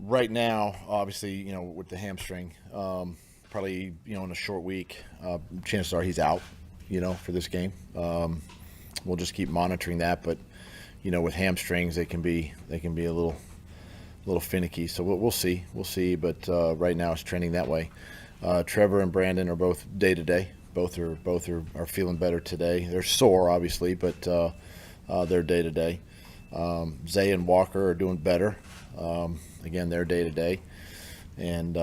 Right now, obviously, with the hamstring, probably, in a short week, chances are he's out, for this game. We'll just keep monitoring that, but with hamstrings, they can be a little finicky. So we'll see, But right now, it's trending that way. Trevor and Brandon are both day to day. Both are feeling better today. They're sore, obviously, but they're day to day. Zay and Walker are doing better. Again, they're day to day, and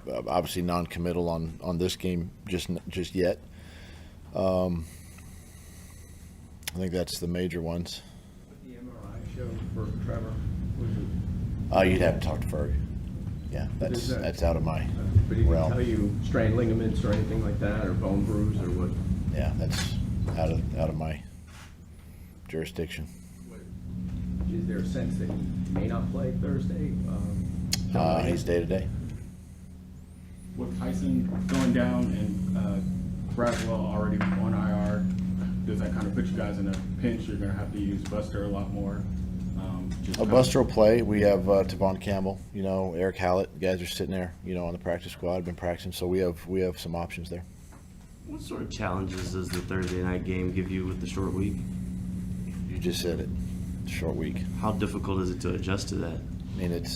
obviously non-committal on this game just yet. I think that's the major ones. What the MRI showed for Trevor was You'd have to talk to Ferg. Yeah, that's out of my but he didn't realm. tell you strained ligaments or anything like that, or bone bruise or what? Yeah, that's out of my jurisdiction. Is there a sense that he may not play Thursday? He's day to day. With Tyson going down and Braswell already on IR, does that kind of put you guys in a pinch? You're going to have to use Buster a lot more. Buster will play. We have Tavon Campbell, Eric Hallett. Guys are sitting there, on the practice squad, been practicing. So we have some options there. What sort of challenges does the Thursday night game give you with the short week? You just said it. Short week. How difficult is it to adjust to that? I mean, it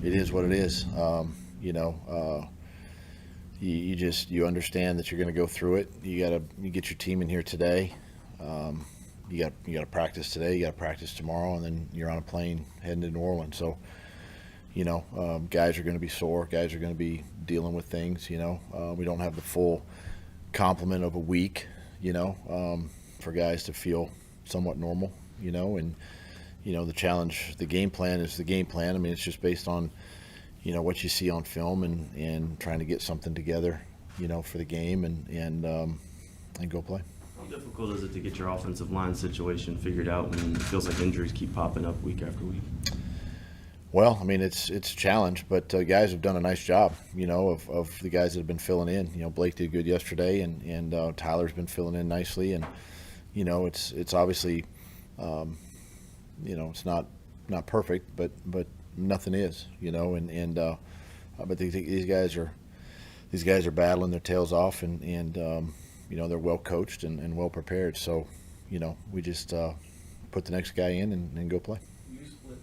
is what it is. You understand that you're going to go through it. You get your team in here today. You got to practice today. You got to practice tomorrow, and then you're on a plane heading to New Orleans. So, guys are going to be sore. Guys are going to be dealing with things. We don't have the full complement of a week. For guys to feel somewhat normal. And the challenge, the game plan is the game plan. I mean, it's just based on what you see on film and trying to get something together, for the game and go play. How difficult is it to get your offensive line situation figured out when it feels like injuries keep popping up week after week? Well, I mean, it's a challenge, but guys have done a nice job, of the guys that have been filling in. Blake did good yesterday, and Tyler's been filling in nicely, and it's obviously, it's not perfect, but nothing is, but these guys are battling their tails off, and they're well coached and well prepared. So, we just put the next guy in and go play. You split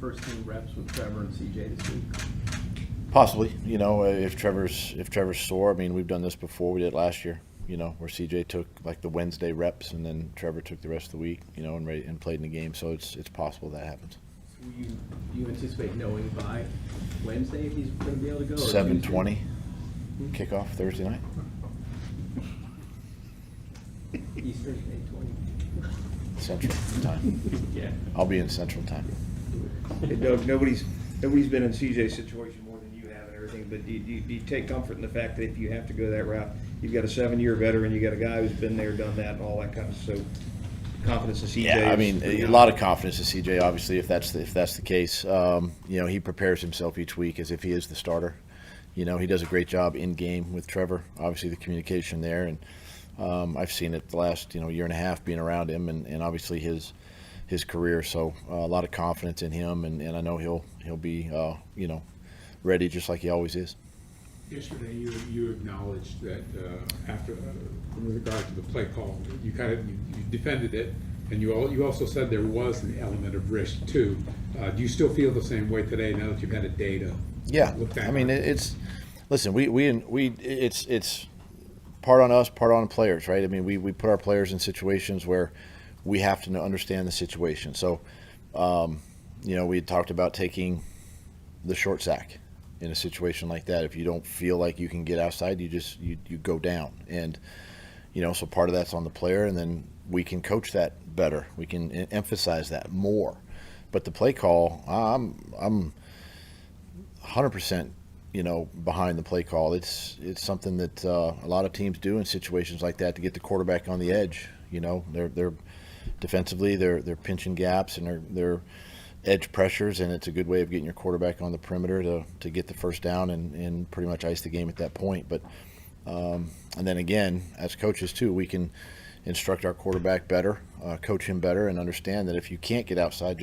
first team reps with Trevor and CJ this week? Possibly, if Trevor's sore. I mean, we've done this before. We did it last year, where CJ took like the Wednesday reps, and then Trevor took the rest of the week, and played in the game. So it's possible that happens. So you anticipate knowing by Wednesday if he's going to be able to go? 7:20 kickoff Thursday night. Eastern 8:20. Central time. Yeah. I'll be in Central time. Hey, Doug, nobody's been in CJ's situation more than you have and everything, but do you take comfort in the fact that if you have to go that route, you've got a 7-year veteran, you got a guy who's been there, done that, and all that kind of stuff. So confidence in CJ. Yeah, I mean, a lot of confidence in CJ. Obviously, if that's the case, he prepares himself each week as if he is the starter. He does a great job in game with Trevor. Obviously, the communication there, and I've seen it the last year and a half being around him, and obviously his career. So a lot of confidence in him, and I know he'll be ready just like he always is. Yesterday, you acknowledged that after, in regard to the play call, you defended it, and you also said there was an element of risk too. Do you still feel the same way today now that you've had a day to look back? I mean, listen, it's part on us, part on the players, right? I mean, we put our players in situations where we have to understand the situation. So, we had talked about taking the short sack in a situation like that. If you don't feel like you can get outside, you go down. And, so part of that's on the player, and then we can coach that better. We can emphasize that more. But the play call, I'm 100%, behind the play call. It's something that a lot of teams do in situations like that to get the quarterback on the edge. They're defensively, they're pinching gaps and they're edge pressures, and it's a good way of getting your quarterback on the perimeter to get the first down and pretty much ice the game at that point. But and then again, as coaches too, we can instruct our quarterback better, coach him better, and understand that if you can't get outside,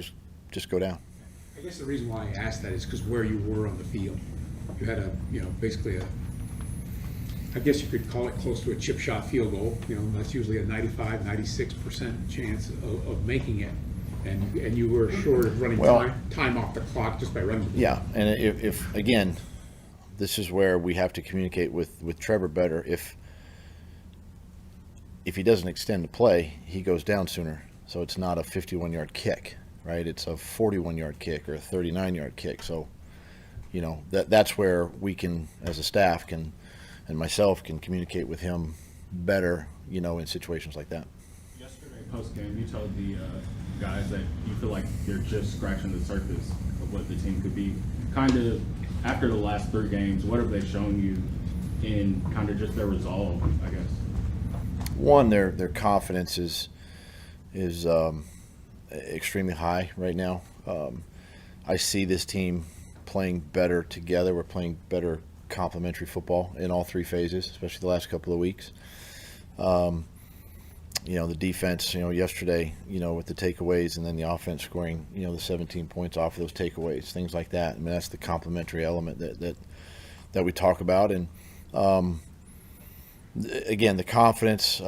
just go down. I guess the reason why I asked that is because where you were on the field. You had basically I guess you could call it close to a chip shot field goal. That's usually a 95, 96% chance of making it. And you were short of running time off the clock just by running. Yeah, and if again, this is where we have to communicate with Trevor better. If he doesn't extend the play, he goes down sooner. So it's not a 51-yard kick, right? It's a 41-yard kick or a 39-yard kick. So, that's where we can, as a staff, and myself can communicate with him better, in situations like that. Yesterday post game, you told the guys that you feel like they're just scratching the surface of what the team could be. Kind of after the last 3 games, what have they shown you in kind of just their resolve, I guess? One, their confidence is extremely high right now. I see this team playing better together. We're playing better complementary football in all 3 phases, especially the last couple of weeks. The defense, yesterday, with the takeaways, and then the offense scoring, the 17 points off of those takeaways, things like that. I mean, that's the complementary element that we talk about. And again, the confidence,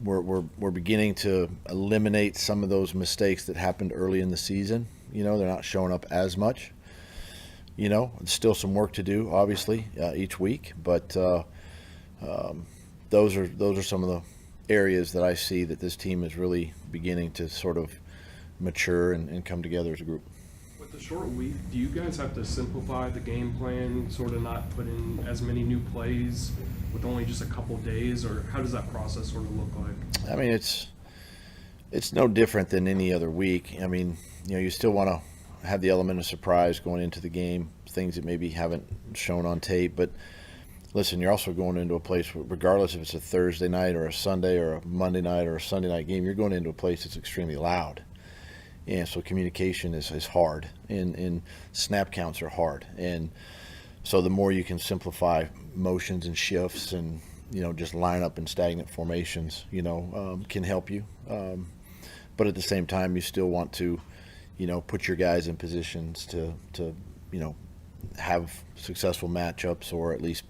we're beginning to eliminate some of those mistakes that happened early in the season. They're not showing up as much. Still some work to do, obviously, each week, but those are some of the areas that I see that this team is really beginning to sort of mature and come together as a group. With the short week, do you guys have to simplify the game plan, sort of not put in as many new plays with only just a couple days, or how does that process sort of look like? I mean, it's no different than any other week. I mean, you still want to have the element of surprise going into the game, things that maybe haven't shown on tape. But listen, you're also going into a place, regardless if it's a Thursday night or a Sunday or a Monday night or a Sunday night game, you're going into a place that's extremely loud. And so communication is hard, and snap counts are hard. And so the more you can simplify motions and shifts and, just line up in stagnant formations, can help you. But at the same time, you still want to, put your guys in positions to have successful matchups, or at least,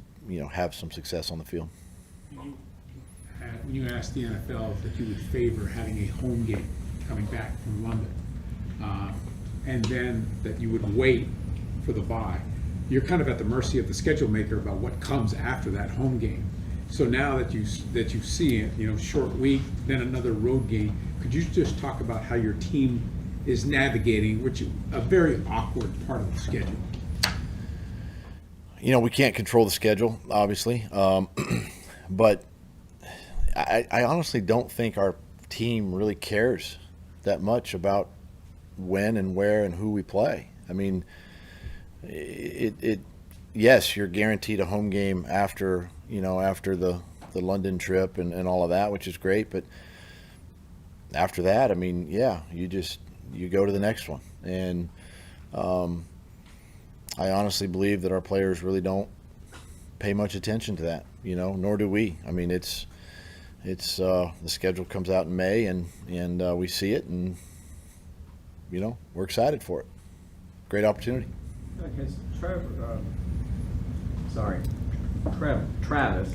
have some success on the field. When you asked the NFL that you would favor having a home game coming back from London, and then that you would wait for the bye, you're kind of at the mercy of the schedule maker about what comes after that home game. So now that you see it, short week, then another road game, could you just talk about how your team is navigating, which is a very awkward part of the schedule? We can't control the schedule, obviously, but I honestly don't think our team really cares that much about when and where and who we play. I mean, yes, you're guaranteed a home game after the London trip and all of that, which is great. But after that, I mean, yeah, you go to the next one. And I honestly believe that our players really don't pay much attention to that, nor do we. I mean, it's the schedule comes out in May, and we see it, and we're excited for it. Great opportunity. Has Travis,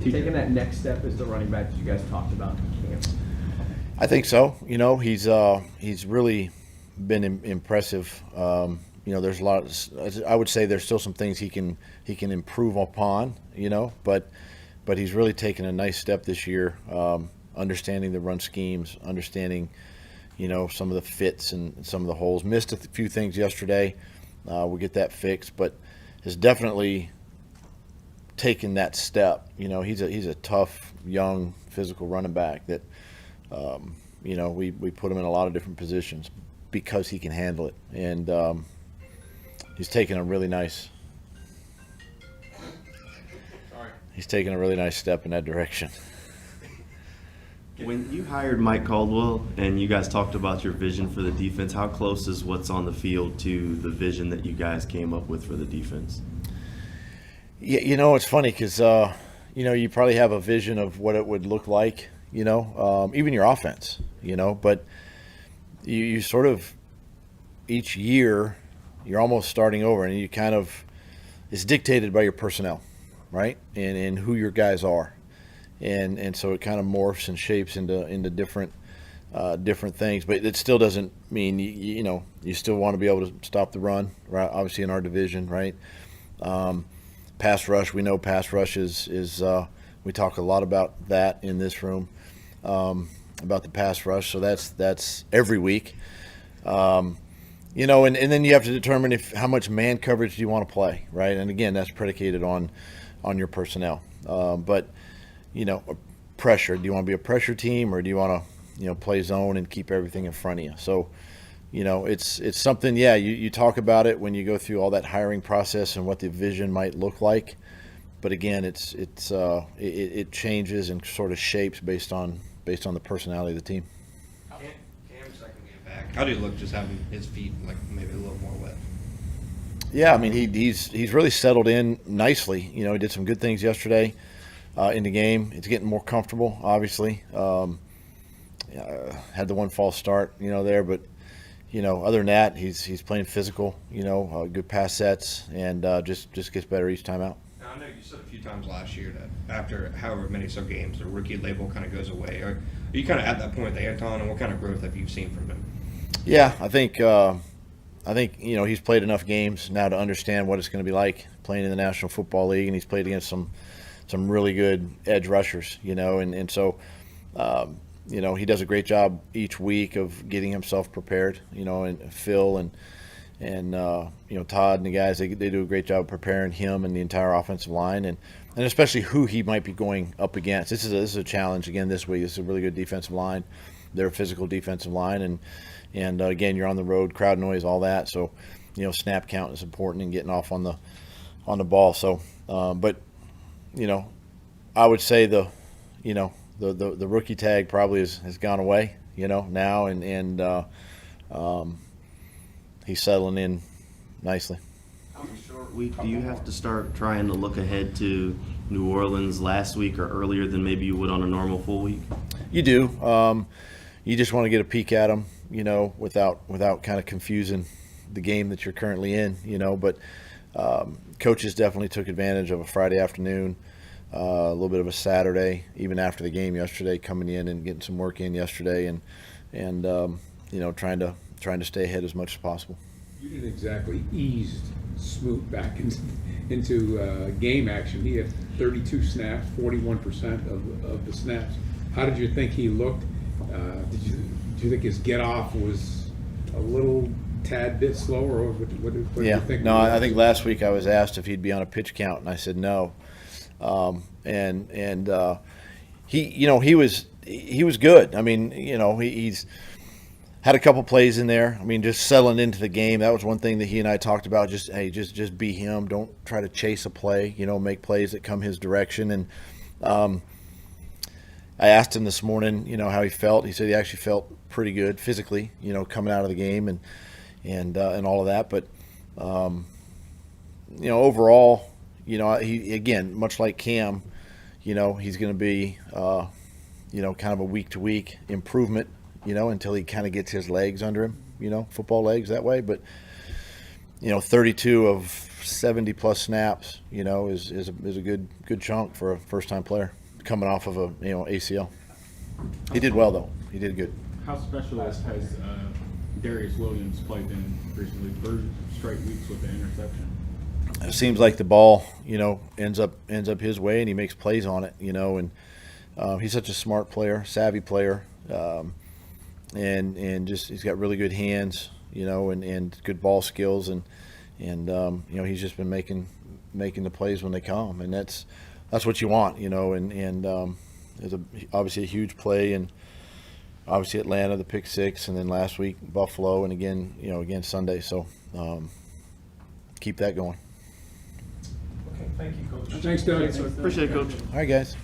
taking that next step as the running back that you guys talked about in camp? I think so. He's really been impressive. There's a lot I would say there's still some things he can improve upon. But he's really taken a nice step this year, understanding the run schemes, understanding some of the fits and some of the holes. Missed a few things yesterday. We'll get that fixed, but has definitely taken that step. He's a tough, young, physical running back that we put him in a lot of different positions because he can handle it, and he's taken a really nice step in that direction. When you hired Mike Caldwell and you guys talked about your vision for the defense, how close is what's on the field to the vision that you guys came up with for the defense? Yeah, it's funny because you probably have a vision of what it would look like, even your offense, but you sort of each year you're almost starting over, and you kind of it's dictated by your personnel, right, and who your guys are, and so it kind of morphs and shapes into different things. But it still doesn't mean you still want to be able to stop the run, right? Obviously in our division, right. Pass rush, we know pass rush is we talk a lot about that in this room, about the pass rush. So that's every week. And then you have to determine how much man coverage do you want to play, right? And again, that's predicated on your personnel. But pressure. Do you want to be a pressure team, or do you want to play zone and keep everything in front of you? So it's something. Yeah, you talk about it when you go through all that hiring process and what the vision might look like. But again, it changes and sort of shapes based on the personality of the team. Cam's second game back. How do you look just having his feet like maybe a little more wet? Yeah, I mean he's really settled in nicely. He did some good things yesterday in the game. He's getting more comfortable, obviously. Had the one false start, there, but other than that, he's playing physical. Good pass sets, and just gets better each time out. Now, I know you said a few times last year that after however many so games, the rookie label kind of goes away. Are you kind of at that point with Anton, and what kind of growth have you seen from him? Yeah, I think he's played enough games now to understand what it's going to be like playing in the National Football League, and he's played against some really good edge rushers, and so he does a great job each week of getting himself prepared, and Phil and Todd and the guys, they do a great job preparing him and the entire offensive line, and especially who he might be going up against. This is a challenge again this week. This is a really good defensive line. They're a physical defensive line, and again, you're on the road, crowd noise, all that. So, snap count is important in getting off on the ball. So, but I would say the rookie tag probably has gone away, now, and he's settling in nicely. How short week do you have to start trying to look ahead to New Orleans last week or earlier than maybe you would on a normal full week? You do. You just want to get a peek at them, without kind of confusing the game that you're currently in, But coaches definitely took advantage of a Friday afternoon, a little bit of a Saturday, even after the game yesterday, coming in and getting some work in yesterday, and trying to stay ahead as much as possible. You didn't exactly ease Smoot back into game action. He had 32 snaps, 41% of the snaps. How did you think he looked? Do you think his get off was a little tad bit slower, or what do you think? No, I think last week I was asked if he'd be on a pitch count, and I said no. He was good. I mean, he's had a couple plays in there. I mean, just settling into the game. That was one thing that he and I talked about. Just be him. Don't try to chase a play. Make plays that come his direction. And I asked him this morning, how he felt. He said he actually felt pretty good physically, coming out of the game and all of that. But overall, he, again, much like Cam, he's going to be kind of a week to week improvement, until he kind of gets his legs under him, football legs that way. But 32 of 70 plus snaps, is a good chunk for a first time player coming off of a ACL. He did well though. He did good. How special has Darius Williams played in recently? 3 straight weeks with the interception. It seems like the ball, ends up his way, and he makes plays on it, and he's such a smart player, savvy player, and just he's got really good hands, and good ball skills, and he's just been making the plays when they come, and that's what you want, and there's obviously a huge play, and obviously Atlanta, the pick six, and then last week Buffalo, and again Sunday. So keep that going. Okay, thank you, Coach. Thanks, Doug. Appreciate it, Coach. All right, guys.